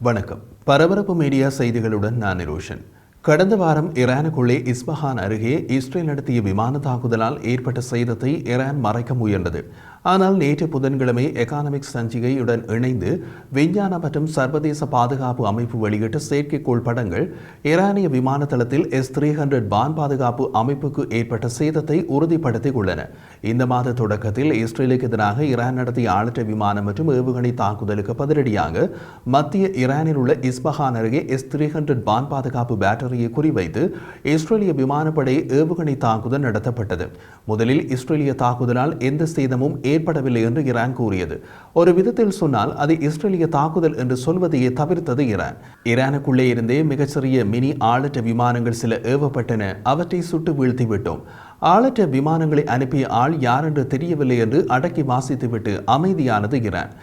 வணக்கம். பரபரப்பு மீடியா செய்திகளுடன் நான் நிரோஷன். கடந்த வாரம் ஈரானுக்குள்ளே இஸ்பஹான் அருகே இஸ்ரேல் நடத்திய விமான தாக்குதலால் ஏற்பட்ட சேதத்தை ஈரான் மறைக்க முயன்றது. ஆனால் நேற்று புதன்கிழமை எகானமிக்ஸ் சஞ்சிகையுடன் இணைந்து விஞ்ஞான மற்றும் சர்வதேச பாதுகாப்பு அமைப்பு வெளியிட்ட செயற்கைக்கோள் படங்கள் ஈரானிய விமான தளத்தில் S-300 வான் பாதுகாப்பு அமைப்புக்கு ஏற்பட்ட சேதத்தை உறுதிப்படுத்திக் உள்ளன. இந்த மாத தொடக்கத்தில் இஸ்ரேலுக்கு எதிராக ஈரான் நடத்திய ஆளற்ற விமானம் மற்றும் ஏவுகணை தாக்குதலுக்கு பதிலடியாக மத்திய ஈரானில் உள்ள இஸ்பஹான் அருகே S-300 வான் பாதுகாப்பு பேட்டரியை குறிவைத்து இஸ்ரேலிய விமானப்படை ஏவுகணை தாக்குதல் நடத்தப்பட்டது. முதலில் இஸ்ரேலிய தாக்குதலால் எந்த சேதமும் ஏற்படவில்லை என்று ஈரான் கூறியது. ஒரு விதத்தில் சொன்னால் அது இஸ்ரேலிய தாக்குதல் என்று சொல்வதையே தவிர்த்தது ஈரான். ஈரானுக்குள்ளே இருந்தே மிகச்சிறிய மினி ஆளற்ற விமானங்கள் சில ஏவப்பட்டன, அவற்றை சுட்டு வீழ்த்திவிட்டோம். ஆளற்ற விமானங்களை அனுப்பிய ஆள் யார் என்று தெரியவில்லை என்று அடக்கி வாசித்துவிட்டு அமைதியானது ஈரான்.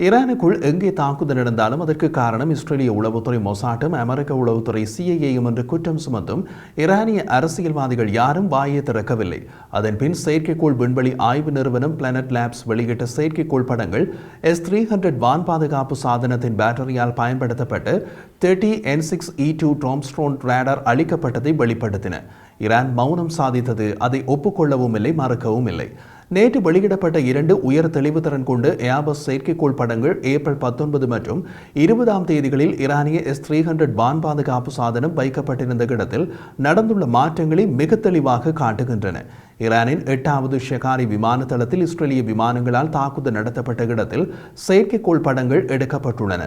ஈரானுக்குள் எங்கே தாக்குதல் நடந்தாலும் அதற்கு காரணம் இஸ்ரேலிய உளவுத்துறை மொசாட்டும் அமெரிக்க உளவுத்துறை CIA என்று குற்றம் சுமத்தும் ஈரானிய அரசியல்வாதிகள் யாரும் வாயை திறக்கவில்லை. அதன்பின் செயற்கைக்கோள் விண்வெளி ஆய்வு நிறுவனம் பிளானட் லேப்ஸ் வெளியிட்ட செயற்கைக்கோள் படங்கள் S-300 வான் பாதுகாப்பு சாதனத்தின் பேட்டரியால் பயன்படுத்தப்பட்ட 30 N6E2 டாம்ஸ்ட்ரோன் ரேடார் அளிக்கப்பட்டதை வெளிப்படுத்தின. ஈரான் மௌனம் சாதித்தது. அதை ஒப்புக்கொள்ளவும் இல்லை, மறக்கவும் இல்லை. நேற்று வெளியிடப்பட்ட 2 உயர் தெளிவுத்திறன் கொண்ட ஏர்பஸ் செயற்கைக்கோள் படங்கள் ஏப்ரல் 19 மற்றும் 20ஆம் தேதிகளில் ஈரானிய S-300 வான் பாதுகாப்பு சாதனம் வைக்கப்பட்டிருந்த இடத்தில் நடந்துள்ள மாற்றங்களை மிக தெளிவாக காட்டுகின்றன. ஈரானின் 8வது ஷெகாரி விமான தளத்தில் இஸ்ரேலிய விமானங்களால் தாக்குதல் நடத்தப்பட்ட இடத்தில் செயற்கைக்கோள் படங்கள் எடுக்கப்பட்டுள்ளன.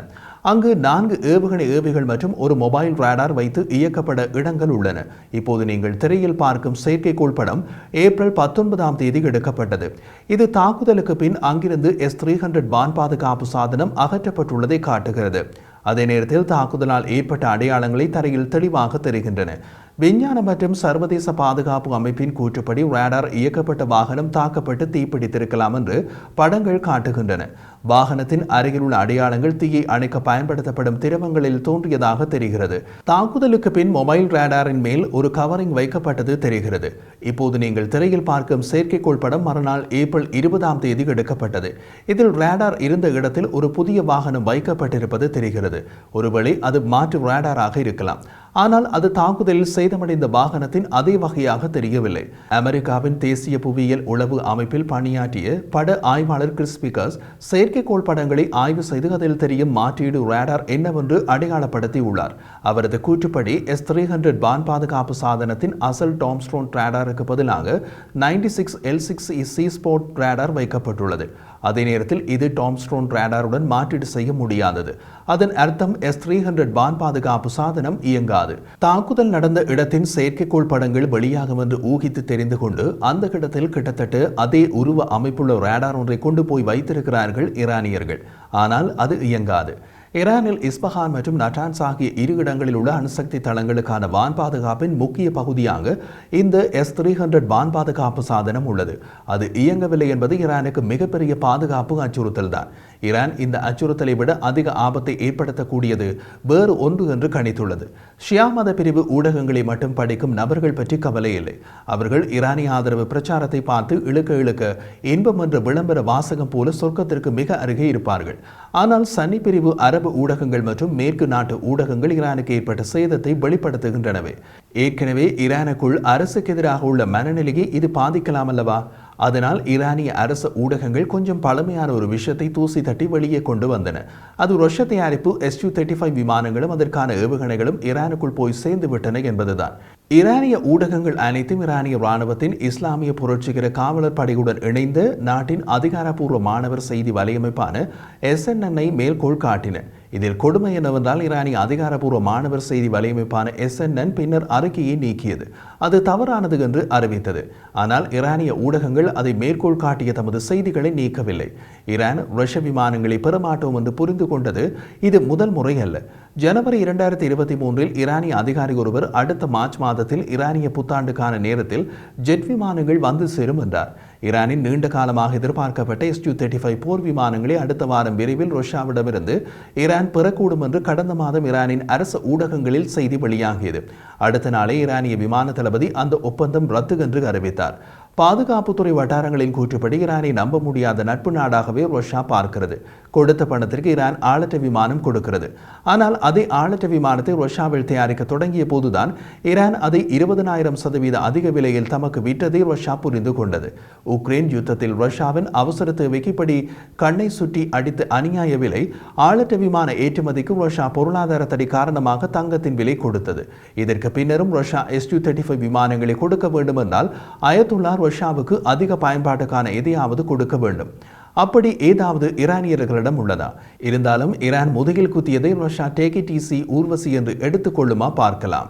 அங்கு 4 ஏவுகணை ஏவிகள் மற்றும் ஒரு மொபைல் ரேடார் வைத்து இயக்கப்பட இடங்கள் உள்ளன. இப்போது நீங்கள் திரையில் பார்க்கும் செயற்கைக்கோள் படம் ஏப்ரல் 19ஆம் தேதி எடுக்கப்பட்டது. இது தாக்குதலுக்கு பின் அங்கிருந்து S-300 வான் பாதுகாப்பு சாதனம் அகற்றப்பட்டுள்ளதை காட்டுகிறது. அதே நேரத்தில் தாக்குதலால் ஏற்பட்ட அடையாளங்களை தரையில் தெளிவாக தெரிகின்றன. விஞ்ஞான மற்றும் சர்வதேச பாதுகாப்பு அமைப்பின் கூற்றுப்படி ரேடார் இயக்கப்பட்ட வாகனம் தாக்கப்பட்டு தீப்பிடித்திருக்கலாம் என்று படங்கள் காட்டுகின்றன. வாகனத்தின் அருகில் உள்ள அடையாளங்கள் தீயை அணைக்க பயன்படுத்தப்படும் திரவங்களில் தோன்றியதாக தெரிகிறது. தாக்குதலுக்கு பின் மொபைல் ரேடாரின் மேல் ஒரு கவரிங் வைக்கப்பட்டது தெரிகிறது. இப்போது நீங்கள் திரையில் பார்க்கும் செயற்கைக்கோள் படம் மறுநாள் ஏப்ரல் 20ஆம் தேதி எடுக்கப்பட்டது. இதில் ரேடார் இருந்த இடத்தில் ஒரு புதிய வாகனம் வைக்கப்பட்டிருப்பது தெரிகிறது. ஒருவேளை அது மாற்று ரேடாராக இருக்கலாம். ஆனால் அது தாக்குதலில் சேதமடைந்த வாகனத்தின் அதே வகையாக தெரியவில்லை. அமெரிக்காவின் தேசிய புவியியல் உளவு அமைப்பில் பணியாற்றிய பட ஆய்வாளர் கிறிஸ் பிகர்ஸ் செயற்கைக்கோள் படங்களை ஆய்வு செய்து அதில் தெரியும் மாற்றீடு ரேடார் என்னவென்று அடையாளப்படுத்தி உள்ளார். அவரது கூற்றுப்படி S-300 வான் பாதுகாப்பு சாதனத்தின் அசல் டாம்ஸ்ட்ரோன் ரேடாருக்கு பதிலாக 96 L6C ஸ்போர்ட் ரேடார் வைக்கப்பட்டுள்ளது. அதே நேரத்தில் இது டாம்ஸ்ட்ரோன் ரேடாருடன் மாற்றீடு செய்ய முடியாதது. அதன் அர்த்தம் S-300 வான் பாதுகாப்பு சாதனம் இயங்காது. தாக்குதல் நடந்த இடத்தின் செயற்கைக்கோள் படங்கள் வெளியாகும் என்று ஊகித்து தெரிந்து கொண்டு அந்த இடத்தில் கிட்டத்தட்ட அதே உருவ அமைப்புள்ள ரேடார் ஒன்றை கொண்டு போய் வைத்திருக்கிறார்கள் ஈரானியர்கள். ஆனால் அது இயங்காது. ஈரானில் இஸ்பஹான் மற்றும் நட்டான்ஸ் ஆகிய 2 இடங்களில் உள்ள அணுசக்தி தளங்களுக்கான வான் பாதுகாப்பின் முக்கிய பகுதியாக இந்த S-300 வான் பாதுகாப்பு சாதனம் உள்ளது. அது இயங்கவில்லை என்பது ஈரானுக்கு மிகப்பெரிய பாதுகாப்பு அச்சுறுத்தல் தான். ஈரான் இந்த அச்சுறுத்தலை விட அதிக ஆபத்தை ஏற்படுத்தக்கூடியது வேறு ஒன்று என்று கணித்துள்ளது. ஷியா மத பிரிவு ஊடகங்களை மட்டும் படிக்கும் நபர்கள் பற்றி கவலை இல்லை. அவர்கள் ஈரானிய ஆதரவு பிரச்சாரத்தை பார்த்து இழுக்க இன்பம் என்ற விளம்பர வாசகம் போல சொர்க்கத்திற்கு மிக அருகே இருப்பார்கள். ஆனால் சன்னி பிரிவு அரபு ஊடகங்கள் மற்றும் மேற்கு நாட்டு ஊடகங்கள் ஈரானுக்கு ஏற்பட்ட சேதத்தை வெளிப்படுத்துகின்றனவே. ஏற்கனவே ஈரானுக்குள் அரசுக்கு எதிராக உள்ள மனநிலையை இது பாதிக்கலாம் அல்லவா? அதனால் ஈரானிய அரசு ஊடகங்கள் கொஞ்சம் பழமையான ஒரு விஷயத்தை தூசி தட்டி வெளியே கொண்டு வந்தன. அது ரஷ்ய தயாரிப்பு Su-35 விமானங்களும் அதற்கான ஏவுகணைகளும் ஈரானுக்குள் போய் சேர்ந்து விட்டன என்பதுதான். ஈரானிய ஊடகங்கள் அனைத்தும் ஈரானிய இராணுவத்தின் இஸ்லாமிய புரட்சிகர காவலர் படையுடன் இணைந்த நாட்டின் அதிகாரப்பூர்வ மாணவர் செய்தி வலையமைப்பான SNN-ஐ மேற்கோள் காட்டின. இதில் கொடுமை என்னவென்றால் ஈரானிய அதிகாரப்பூர்வ மாணவர் செய்தி வலையமைப்பான SNN பின்னர் அறிக்கையை நீக்கியது. அது தவறானது என்று அறிவித்தது. ஆனால் ஈரானிய ஊடகங்கள் அதை மேற்கோள் காட்டிய தமது செய்திகளை நீக்கவில்லை. ஈரான் ரஷ்ய விமானங்களை பெறமாட்டோம் என்று புரிந்து கொண்டது இது முதல் முறை அல்ல. ஜனவரி 2023 ஈரானிய அதிகாரி ஒருவர் அடுத்த மார்ச் மாதத்தில் ஈரானிய புத்தாண்டுக்கான நேரத்தில் ஜெட் விமானங்கள் வந்து சேரும் என்றார். ஈரானின் நீண்ட காலமாக எதிர்பார்க்கப்பட்ட Su-35 போர் விமானங்களை அடுத்த வாரம் விரைவில் ரஷ்யாவிடமிருந்து ஈரான் பெறக்கூடும் என்று கடந்த மாதம் ஈரானின் அரசு ஊடகங்களில் செய்தி வெளியாகியது. அடுத்த நாளே ஈரானிய விமான தளபதி அந்த ஒப்பந்தம் ரத்து என்று அறிவித்தார். பாதுகாப்புத்துறை வட்டாரங்களின் கூற்றுப்படி ஈரானை நம்ப முடியாத நட்பு நாடாகவே ரஷ்யா பார்க்கிறது. கொடுத்த பணத்திற்கு ஈரான் ஆளற்ற விமானம் கொடுக்கிறது. ஆனால் அதே ஆளற்ற விமானத்தை ரஷ்யாவில் தயாரிக்க தொடங்கிய போதுதான் ஈரான் அதை 20,000% அதிக விலையில் தமக்கு விற்றதை ரஷ்யா புரிந்து கொண்டது. உக்ரைன் யுத்தத்தில் ரஷ்யாவின் அவசர தேவைக்கு இப்படி கண்ணை சுற்றி அடித்த அநியாய விலை. ஆளற்ற விமான ஏற்றுமதிக்கு ரஷ்யா பொருளாதார தடை காரணமாக தங்கத்தின் விலை கொடுத்தது. இதற்கு பின்னரும் ரஷ்யா Su-35 விமானங்களை கொடுக்க வேண்டும் என்றால் அயத்துல்லா ரஷ்யாவுக்கு அதிக பயன்பாட்டுக்கான எதையாவது கொடுக்க வேண்டும். அப்படி ஏதாவது ஈரானியர்களிடம் உள்ளதா? இருந்தாலும் ஈரான் முதுகில் குத்தியதை Russia take it easy Urvashi என்று எடுத்துக்கொள்ளுமா பார்க்கலாம்.